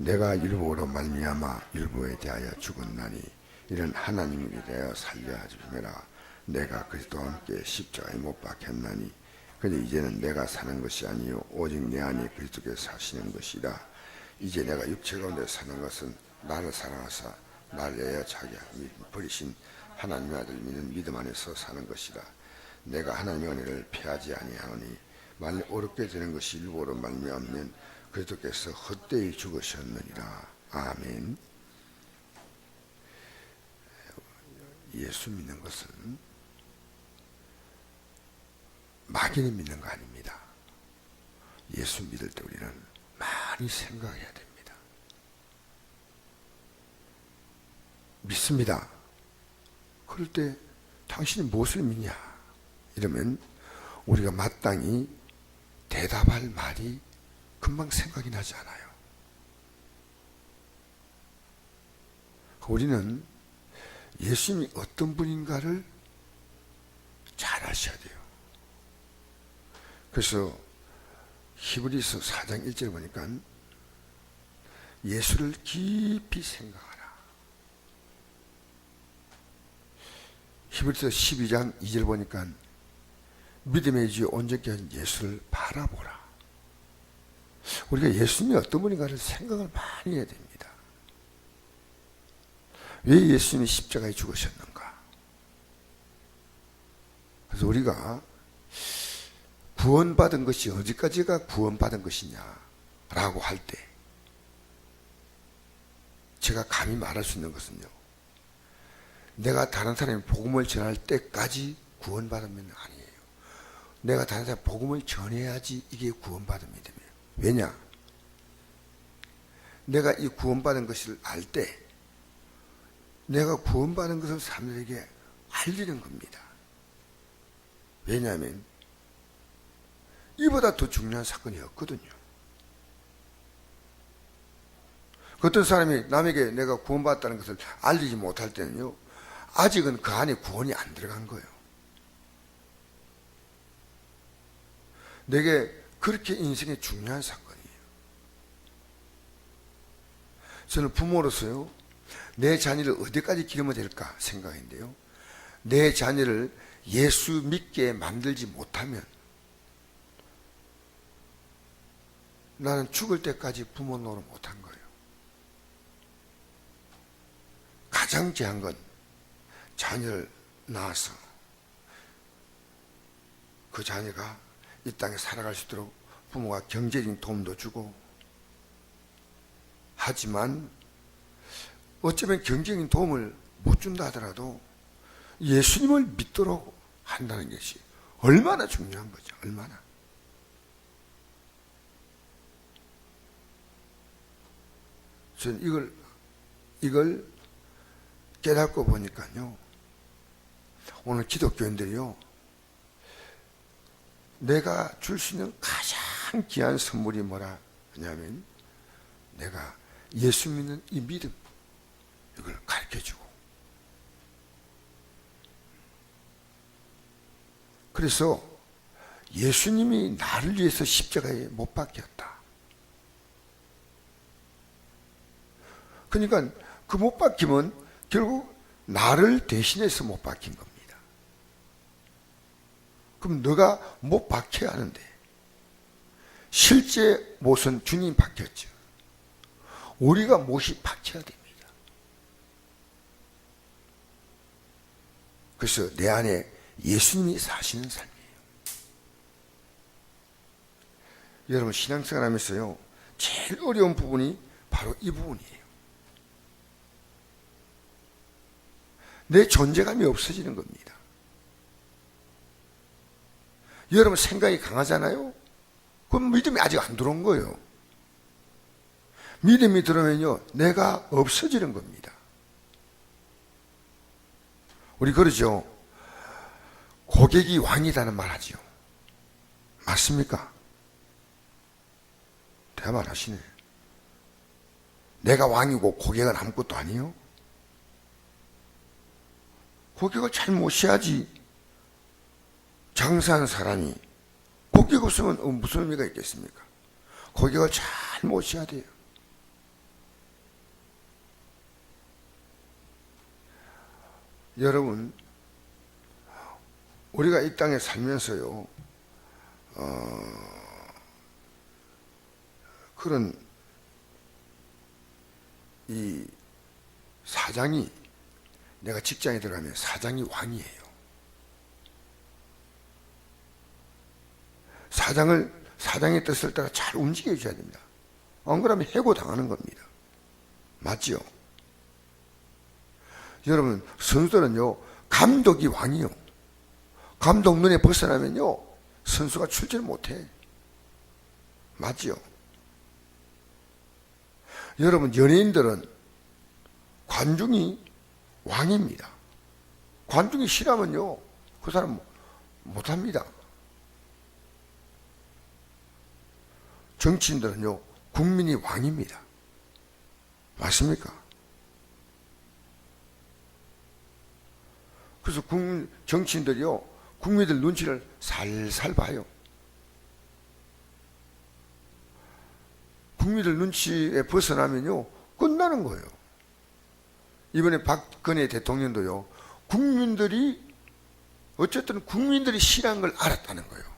내가 율법으로 말미암아 율법에 대하여 죽었나니 이는 하나님에 대하여 살려 주심이라. 내가 그리스도와 함께 십자가에 못 박혔나니 근데 이제는 내가 사는 것이 아니요 오직 내 안에 그리스도께서 사시는 것이라. 이제 내가 육체 가운데 사는 것은 나를 사랑하사 나를 위하여 자기 버리신 하나님의 아들 믿는 믿음 안에서 사는 것이라. 내가 하나님의 은혜를 피하지 아니하노니 만일 어렵게 되는 것이 율법으로 말미암으면 그리스도께서 헛되이 죽으셨느니라. 아멘. 예수 믿는 것은 막연히 믿는 거 아닙니다. 예수 믿을 때 우리는 많이 생각해야 됩니다. 믿습니다. 그럴 때 당신이 무엇을 믿냐? 이러면 우리가 마땅히 대답할 말이 금방 생각이 나지 않아요. 우리는 예수님이 어떤 분인가를 잘 아셔야 돼요. 그래서 히브리서 4장 1절에 보니까 예수를 깊이 생각하라. 히브리서 12장 2절 보니까 믿음의 주 온전케 한 예수를 바라보라. 우리가 예수님이 어떤 분인가를 생각을 많이 해야 됩니다. 왜 예수님이 십자가에 죽으셨는가? 그래서 우리가 구원받은 것이 어디까지가 구원받은 것이냐라고 할 때 제가 감히 말할 수 있는 것은요, 내가 다른 사람이 복음을 전할 때까지 구원받으면 아니에요. 내가 다른 사람이 복음을 전해야지 이게 구원받음이 됩니다. 왜냐? 내가 이 구원받은 것을 알 때 내가 구원받은 것을 사람들에게 알리는 겁니다. 왜냐하면 이보다 더 중요한 사건이 없거든요. 어떤 사람이 남에게 내가 구원받았다는 것을 알리지 못할 때는요, 아직은 그 안에 구원이 안 들어간 거예요. 내게 그렇게 인생에 중요한 사건이에요. 저는 부모로서요, 내 자녀를 어디까지 기르면 될까 생각인데요, 내 자녀를 예수 믿게 만들지 못하면 나는 죽을 때까지 부모 노릇 못한 거예요. 가장 귀한 건 자녀를 낳아서 그 자녀가 이 땅에 살아갈 수 있도록 부모가 경제적인 도움도 주고, 하지만 어쩌면 경제적인 도움을 못 준다 하더라도 예수님을 믿도록 한다는 것이 얼마나 중요한 거죠. 얼마나. 저는 이걸 깨닫고 보니까요, 오늘 기독교인들이요, 내가 줄 수 있는 가장 귀한 선물이 뭐라 하냐면, 내가 예수 믿는 이 믿음, 이걸 가르쳐주고, 그래서 예수님이 나를 위해서 십자가에 못 박혔다. 그러니까 그 못 박힘은 결국 나를 대신해서 못 박힌 겁니다. 그럼 너가 못 박혀야 하는데, 실제 못은 주님 박혔죠. 우리가 못이 박혀야 됩니다. 그래서 내 안에 예수님이 사시는 삶이에요. 여러분, 신앙생활 하면서요, 제일 어려운 부분이 바로 이 부분이에요. 내 존재감이 없어지는 겁니다. 여러분, 생각이 강하잖아요? 그럼 믿음이 아직 안 들어온 거예요. 믿음이 들어오면요, 내가 없어지는 겁니다. 우리 그러죠. 고객이 왕이라는 말 하지요. 맞습니까? 대답 안 하시네. 내가 왕이고 고객은 아무것도 아니요? 고객을 잘 모셔야지. 장사하는 사람이 고객 없으면 무슨 의미가 있겠습니까? 고객을 잘 모셔야 돼요. 여러분, 우리가 이 땅에 살면서요, 그런 이 사장이, 내가 직장에 들어가면 사장이 왕이에요. 사장의 뜻을 따라 잘 움직여 줘야 됩니다. 안 그러면 해고당하는 겁니다. 맞지요? 여러분, 선수들은요, 감독이 왕이요. 감독 눈에 벗어나면요, 선수가 출전 못해. 맞지요? 여러분, 연예인들은 관중이 왕입니다. 관중이 싫으면요, 그 사람 못합니다. 정치인들은요, 국민이 왕입니다. 맞습니까? 그래서 정치인들이요, 국민들 눈치를 살살 봐요. 국민들 눈치에 벗어나면요, 끝나는 거예요. 이번에 박근혜 대통령도요, 어쨌든 국민들이 싫어한 걸 알았다는 거예요.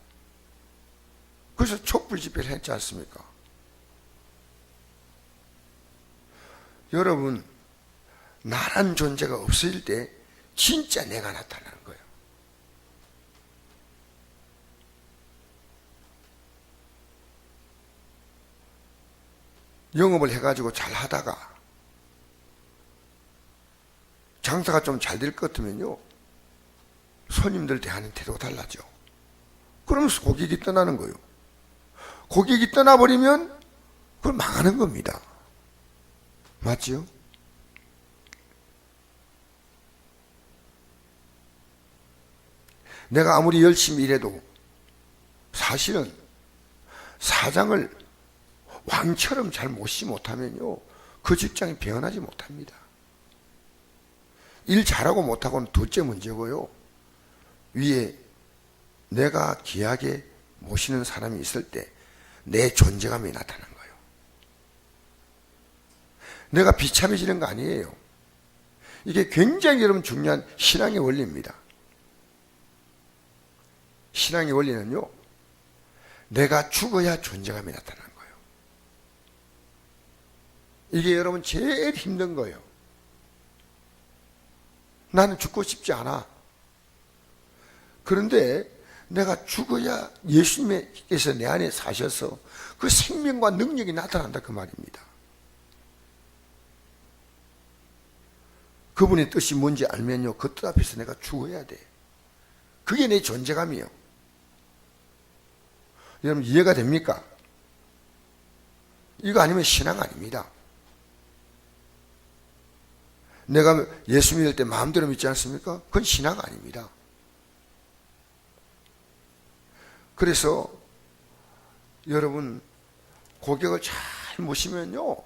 그래서 촛불 집회를 했지 않습니까? 여러분, 나란 존재가 없어질 때 진짜 내가 나타나는 거예요. 영업을 해가지고 잘 하다가 장사가 좀 잘 될 것 같으면요, 손님들 대하는 태도가 달라져. 그러면서 고객이 떠나는 거예요. 고객이 떠나버리면 그걸 망하는 겁니다. 맞지요? 내가 아무리 열심히 일해도 사실은 사장을 왕처럼 잘 모시지 못하면요, 그 직장이 변하지 못합니다. 일 잘하고 못하고는 둘째 문제고요, 위에 내가 귀하게 모시는 사람이 있을 때 내 존재감이 나타나는 거예요. 내가 비참해지는 거 아니에요. 이게 굉장히 여러분 중요한 신앙의 원리입니다. 신앙의 원리는요, 내가 죽어야 존재감이 나타나는 거예요. 이게 여러분 제일 힘든 거예요. 나는 죽고 싶지 않아. 그런데 내가 죽어야 예수님께서 내 안에 사셔서 그 생명과 능력이 나타난다, 그 말입니다. 그분의 뜻이 뭔지 알면요, 그 뜻 앞에서 내가 죽어야 돼. 그게 내 존재감이에요. 여러분, 이해가 됩니까? 이거 아니면 신앙 아닙니다. 내가 예수 믿을 때 마음대로 믿지 않습니까? 그건 신앙 아닙니다. 그래서 여러분, 고객을 잘 모시면요,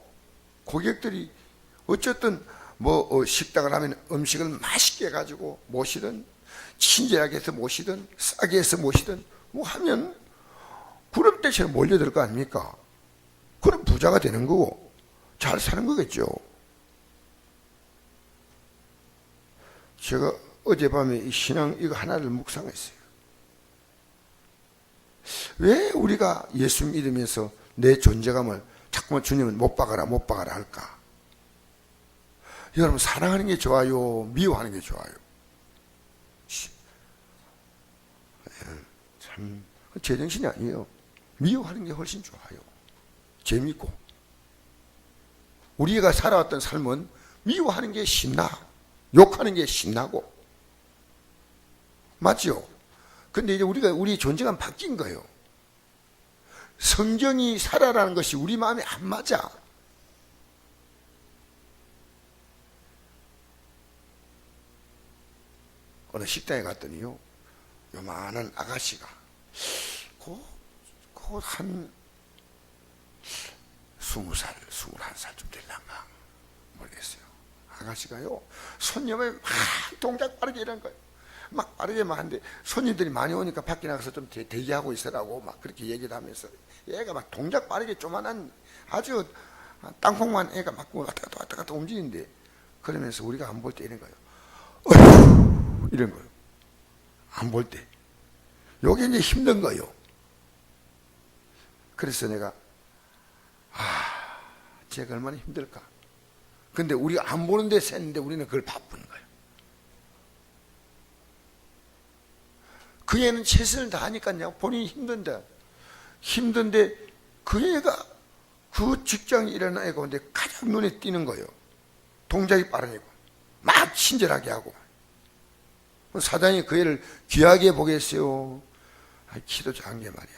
고객들이 어쨌든 식당을 하면 음식을 맛있게 해가지고 모시든, 친절하게 해서 모시든, 싸게 해서 모시든 하면 구름대처럼 몰려들 거 아닙니까? 그럼 부자가 되는 거고 잘 사는 거겠죠. 제가 어젯밤에 이 신앙 이거 하나를 묵상했어요. 왜 우리가 예수 믿으면서 내 존재감을 자꾸만 주님은 못 박아라 할까? 여러분, 사랑하는 게 좋아요, 미워하는 게 좋아요? 참 제정신이 아니에요. 미워하는 게 훨씬 좋아요. 재밌고. 우리가 살아왔던 삶은 미워하는 게 신나, 욕하는 게 신나고. 맞죠? 근데 이제 우리 존재감 바뀐 거예요. 성경이 살아라는 것이 우리 마음에 안 맞아. 어느 식당에 갔더니요, 요만한 아가씨가 곧 한 20살, 21살쯤 될란가 모르겠어요. 아가씨가요, 손님을 막 동작 빠르게 이런 거예요. 막 빠르게만 하는데 손님들이 많이 오니까 밖에 나가서 좀 대기하고 있으라고 막 그렇게 얘기를 하면서 얘가 막 동작 빠르게 조만한 아주 땅콩만 애가 막 왔다 갔다 움직이는데, 그러면서 우리가 안 볼 때 이런 거예요. 이런 거요. 안 볼 때. 요게 이제 힘든 거요. 그래서 내가 제가 얼마나 힘들까. 근데 우리가 안 보는 데 샜는데 우리는 그걸 바쁜 거예요. 그 애는 최선을 다하니까요. 본인이 힘든데 그 애가 그 직장에 일어난 애가 근데 가장 눈에 띄는 거예요. 동작이 빠르니까 막 친절하게 하고. 사장이 그 애를 귀하게 보겠어요. 키도 작은 게 말이야.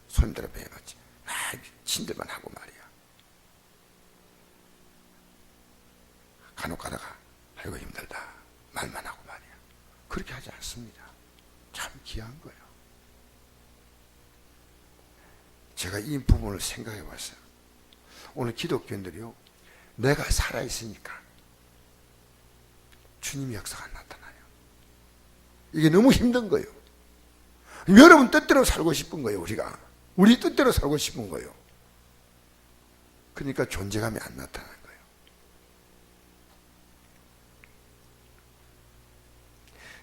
손들어 배워봤지. 친절만 하고 말이야. 간혹 가다가 아이고 힘들다 말만 하고 말이야. 그렇게 하지 않습니다. 참 귀한 거예요. 제가 이 부분을 생각해 봤어요. 오늘 기독교인들이요, 내가 살아있으니까 주님의 역사가 나타나요. 이게 너무 힘든 거예요. 여러분 뜻대로 살고 싶은 거예요. 우리 뜻대로 살고 싶은 거예요. 그러니까 존재감이 안 나타나는 거예요.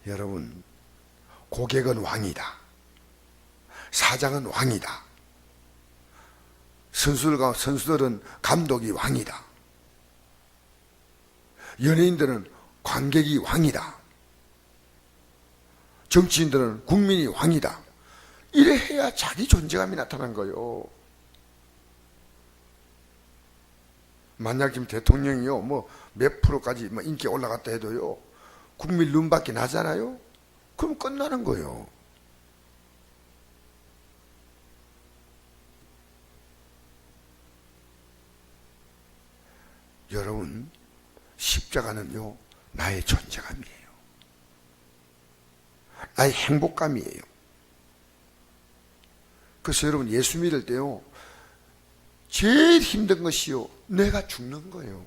여러분, 고객은 왕이다. 사장은 왕이다. 선수들은 감독이 왕이다. 연예인들은 관객이 왕이다. 정치인들은 국민이 왕이다. 이래 해야 자기 존재감이 나타난 거예요. 만약 지금 대통령이요, 몇 프로까지 인기 올라갔다 해도요, 국민 눈밖에 나잖아요? 그럼 끝나는 거예요. 여러분, 십자가는요, 나의 존재감이에요. 나의 행복감이에요. 그래서 여러분, 예수 믿을 때요, 제일 힘든 것이요, 내가 죽는 거예요.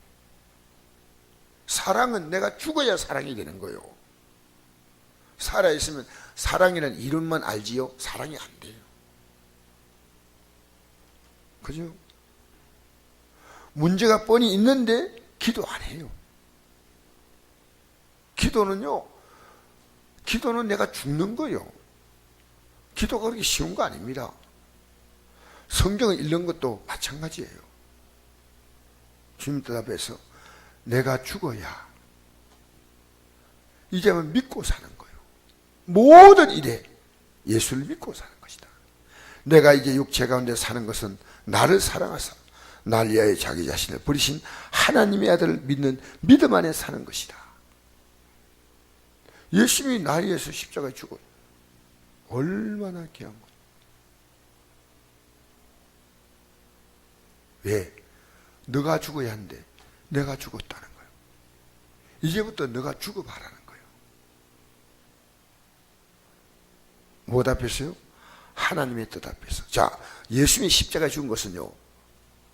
사랑은 내가 죽어야 사랑이 되는 거예요. 살아있으면 사랑이라는 이름만 알지요, 사랑이 안 돼요. 그죠? 문제가 뻔히 있는데 기도 안 해요. 기도는 내가 죽는 거예요. 기도가 그렇게 쉬운 거 아닙니다. 성경을 읽는 것도 마찬가지예요. 주님 대답해서 내가 죽어야 이제는 믿고 사는 거예요. 모든 일에 예수를 믿고 사는 것이다. 내가 이제 육체 가운데 사는 것은 나를 사랑하사 날 위하여 자기 자신을 버리신 하나님의 아들을 믿는 믿음 안에 사는 것이다. 예수님이 나를 위해서 십자가에 죽어요. 얼마나 귀한 거예요. 왜? 너가 죽어야 하는데 내가 죽었다는 거예요. 이제부터 너가 죽어봐라는 거예요. 뭐 앞에서요? 하나님의 뜻 앞에서. 자, 예수님이 십자가에 죽은 것은요,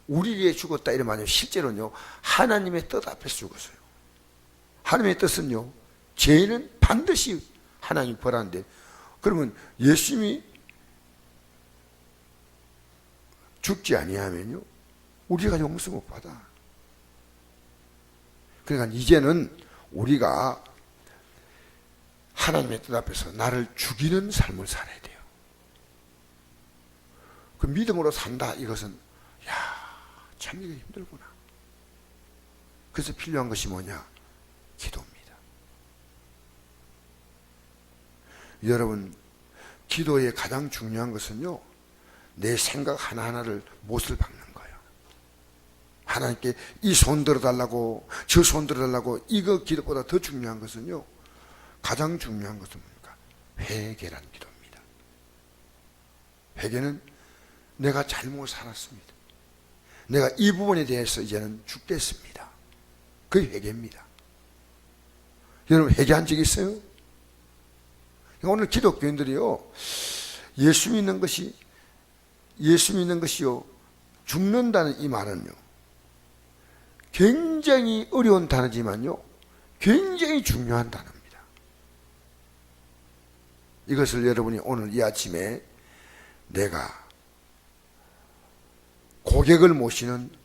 우리 위해 죽었다 이러면 아니요, 실제로는요, 하나님의 뜻 앞에서 죽었어요. 하나님의 뜻은요, 죄인은 반드시 하나님이 벌하는데, 그러면 예수님이 죽지 아니하면요, 우리가 용서 못 받아. 그러니까 이제는 우리가 하나님의 뜻 앞에서 나를 죽이는 삶을 살아야 돼요. 그 믿음으로 산다, 이것은 참 이게 힘들구나. 그래서 필요한 것이 뭐냐? 기도입니다. 여러분, 기도의 가장 중요한 것은요, 내 생각 하나하나를 못을 박는 거예요. 하나님께 이 손 들어달라고, 저 손 들어달라고, 이거 기도보다 더 중요한 것은요, 가장 중요한 것은 뭡니까? 회개란 기도입니다. 회개는 내가 잘못 살았습니다. 내가 이 부분에 대해서 이제는 죽겠습니다. 그게 회개입니다. 여러분, 회개한 적 있어요? 오늘 기독교인들이요, 예수 믿는 것이요, 죽는다는 이 말은요, 굉장히 어려운 단어지만요, 굉장히 중요한 단어입니다. 이것을 여러분이 오늘 이 아침에 내가 고객을 모시는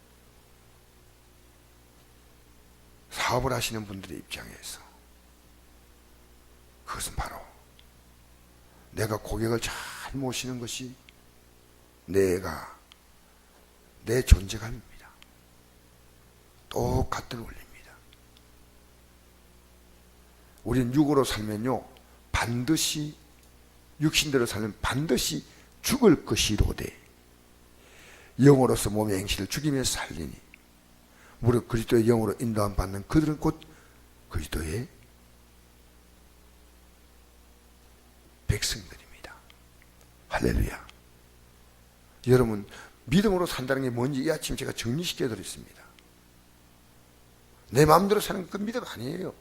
사업을 하시는 분들의 입장에서 그것은 바로 내가 고객을 잘 모시는 것이 내 존재감입니다. 똑같은 원리입니다. 우리는 육으로 살면요, 반드시 육신대로 살면 반드시 죽을 것이로되 영으로서 몸의 행실을 죽이며 살리니 무릇 그리스도의 영으로 인도함 받는 그들은 곧 그리스도의 백성들입니다. 할렐루야. 여러분, 믿음으로 산다는 게 뭔지 이 아침 제가 정리시켜 드렸습니다. 내 마음대로 사는 그 믿음 아니에요.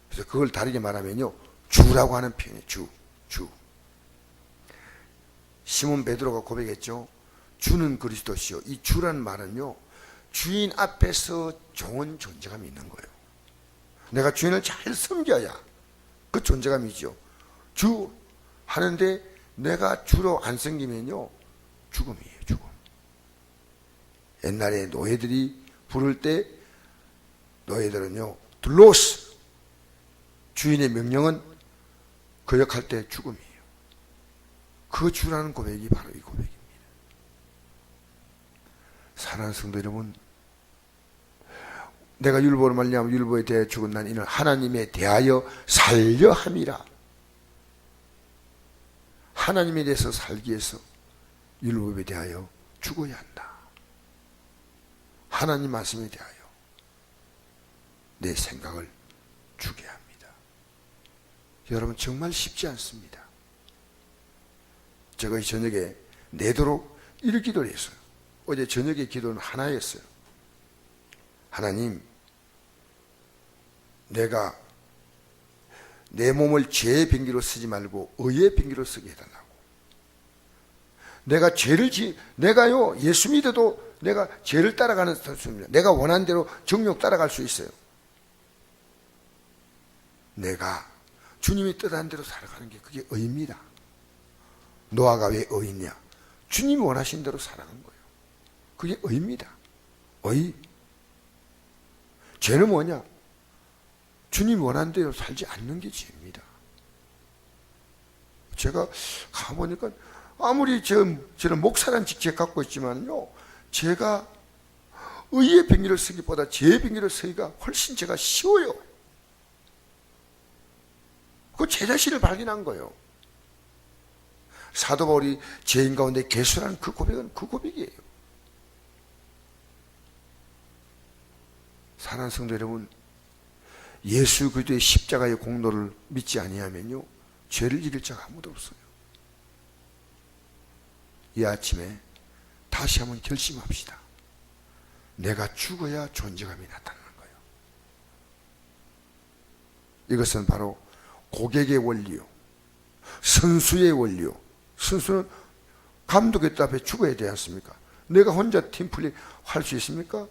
그래서 그걸 다르게 말하면요, 주라고 하는 표현이에요. 주. 시몬 베드로가 고백했죠. 주는 그리스도시요. 이 주라는 말은요, 주인 앞에서 좋은 존재감이 있는 거예요. 내가 주인을 잘 섬겨야 그 존재감이죠. 주 하는데 내가 주로 안 섬기면요, 죽음이에요. 죽음. 옛날에 노예들이 부를 때 노예들은요, 둘로스, 주인의 명령은 거역할 때 죽음이에요. 그 주라는 고백이 바로 이 고백입니다. 사랑하는 성도 여러분, 내가 율법으로 말미암아 율법에 대하여 죽은 난 이는 하나님에 대하여 살려 함이라. 하나님에 대해서 살기 위해서 율법에 대하여 죽어야 한다. 하나님 말씀에 대하여 내 생각을 죽여야 합니다. 여러분, 정말 쉽지 않습니다. 제가 이 저녁에 내도록 이렇게 기도를 했어요. 어제 저녁에 기도는 하나였어요. 하나님, 내가 내 몸을 죄의 빙기로 쓰지 말고 의의 빙기로 쓰게 해달라고. 내가 내가요, 예수 믿어도 내가 죄를 따라가는 사람입니다. 내가 원하는 대로 정욕 따라갈 수 있어요. 내가 주님이 뜻한 대로 살아가는 게 그게 의입니다. 노아가 왜 의냐? 주님이 원하신 대로 살아간 거예요. 그게 의입니다. 의. 죄는 뭐냐? 주님이 원하는 대로 살지 않는 게 죄입니다. 제가 가보니까 아무리 저는 목사라는 직책 갖고 있지만요, 제가 의의 빙의를 쓰기보다 죄의 빙의를 쓰기가 훨씬 제가 쉬워요. 그 제 자신을 발견한 거예요. 사도 바울이 죄인 가운데 개수라는 그 고백은 그 고백이에요. 사랑하는 성도 여러분, 예수 그리스도의 십자가의 공로를 믿지 아니하면요, 죄를 이길 자가 아무도 없어요. 이 아침에 다시 한번 결심합시다. 내가 죽어야 존재감이 나타나는 거예요. 이것은 바로 고객의 원리요, 선수의 원리요. 선수는 감독의 앞에 죽어야 되지 않습니까? 내가 혼자 팀플레이 할 수 있습니까?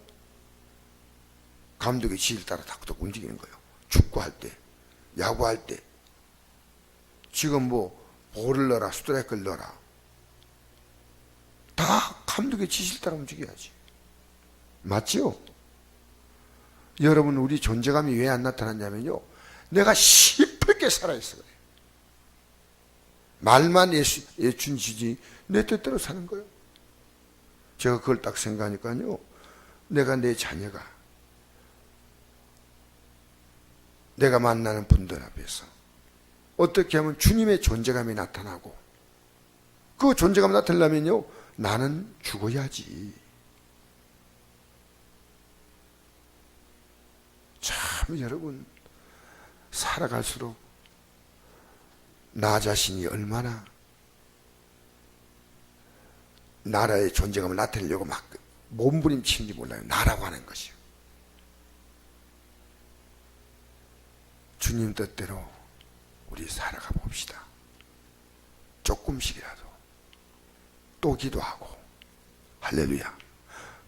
감독의 지시를 따라 탁탁 움직이는 거예요. 축구할 때, 야구할 때. 지금 볼을 넣어라, 스트라이크를 넣어라. 다 감독의 지시를 따라 움직여야지. 맞지요? 여러분, 우리 존재감이 왜 안 나타났냐면요, 내가 시뻘게 살아있어 그래요. 말만 예춘 지지 내 뜻대로 사는 거예요. 제가 그걸 딱 생각하니까요, 내가 내 자녀가, 내가 만나는 분들 앞에서 어떻게 하면 주님의 존재감이 나타나고, 그 존재감이 나타나려면요, 나는 죽어야지. 참 여러분, 살아갈수록 나 자신이 얼마나 나라의 존재감을 나타내려고 막 몸부림치는지 몰라요. 나라고 하는 것이요. 주님 뜻대로 우리 살아가 봅시다. 조금씩이라도 또 기도하고. 할렐루야.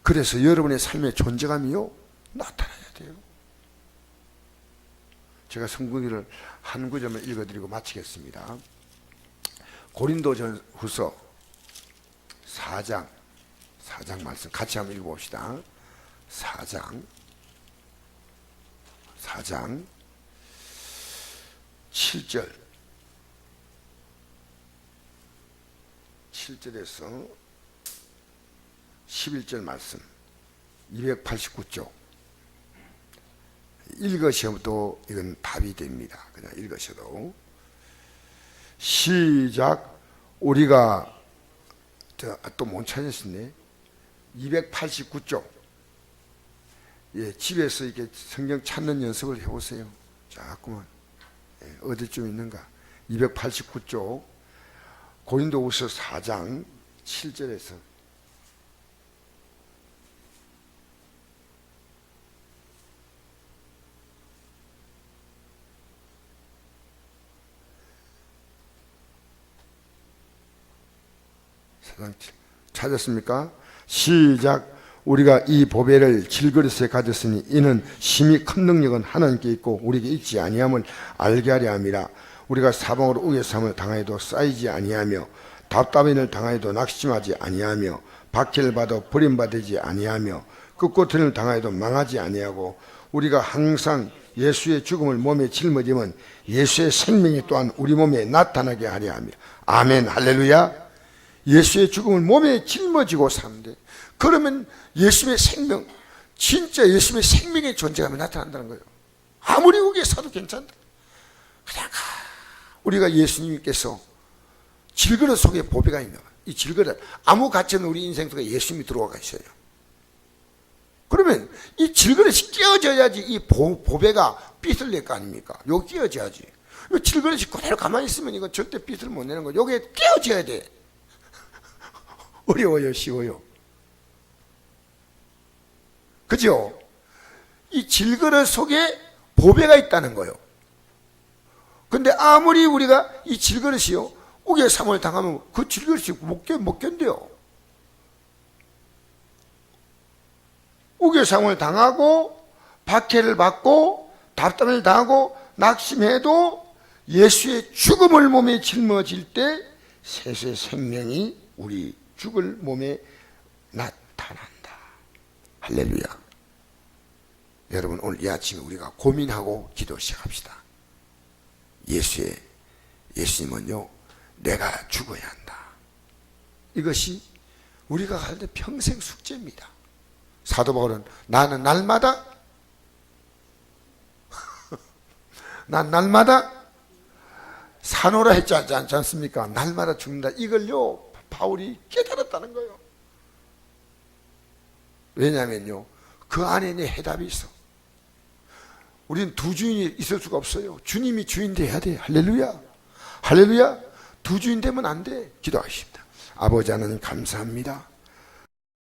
그래서 여러분의 삶의 존재감이요, 나타나야 돼요. 제가 성경을 한 구절만 읽어드리고 마치겠습니다. 고린도전 후서 4장 말씀 같이 한번 읽어봅시다. 4장 7절 7절에서 11절 말씀 289쪽 읽으셔도 이건 답이 됩니다. 그냥 읽으셔도. 시작. 우리가 또 못 찾으셨네. 289쪽. 예, 집에서 이렇게 성경 찾는 연습을 해보세요. 자꾸만. 예, 어디쯤 있는가. 289쪽 고린도후서 4장 7절에서 찾았습니까? 시작. 우리가 이 보배를 질그릇에 가졌으니 이는 심히 큰 능력은 하나님께 있고 우리에게 있지 아니함을 알게 하려 함이라. 우리가 사방으로 우겨삼을 당하여도 쌓이지 아니하며 답답인을 당하여도 낙심하지 아니하며 박해를 받아 버림받지 아니하며 끝고통을 당하여도 망하지 아니하고 우리가 항상 예수의 죽음을 몸에 짊어지면 예수의 생명이 또한 우리 몸에 나타나게 하려 함이라. 아멘. 할렐루야. 예수의 죽음을 몸에 짊어지고 사는데, 그러면 예수의 생명, 진짜 예수의 생명의 존재감이 나타난다는 거예요. 아무리 우기에 사도 괜찮다. 그냥 우리가 예수님께서 질그릇 속에 보배가 있는 거예요. 이 질그릇, 아무 가치 없는 우리 인생 속에 예수님이 들어와 계셔요. 그러면 이 질그릇이 깨어져야지 이 보배가 빚을 낼 거 아닙니까? 여기 깨어져야지. 이 질그릇이 그대로 가만히 있으면 이거 절대 빚을 못 내는 거예요. 여기에 깨어져야 돼. 어려워요, 쉬워요? 그죠? 이 질그릇 속에 보배가 있다는 거예요. 근데 아무리 우리가 이 질그릇이요, 우겨삼을 당하면 그 질그릇이 못 견뎌요. 우겨삼을 당하고 박해를 받고 답답을 당하고 낙심해도 예수의 죽음을 몸에 짊어질 때 세수의 생명이 우리 죽을 몸에 나타난다. 할렐루야. 여러분, 오늘 이 아침에 우리가 고민하고 기도 시작합시다. 예수님은요, 내가 죽어야 한다. 이것이 우리가 할 때 평생 숙제입니다. 사도 바울은 나는 날마다 난 날마다 사노라 했지 않지 않습니까? 날마다 죽는다. 이걸요 바울이 깨달았다는 거예요. 왜냐하면요, 그 안에 내 해답이 있어. 우리는 두 주인이 있을 수가 없어요. 주님이 주인 돼야 돼. 할렐루야. 할렐루야. 두 주인 되면 안 돼. 기도하십니다. 아버지 하나님 감사합니다.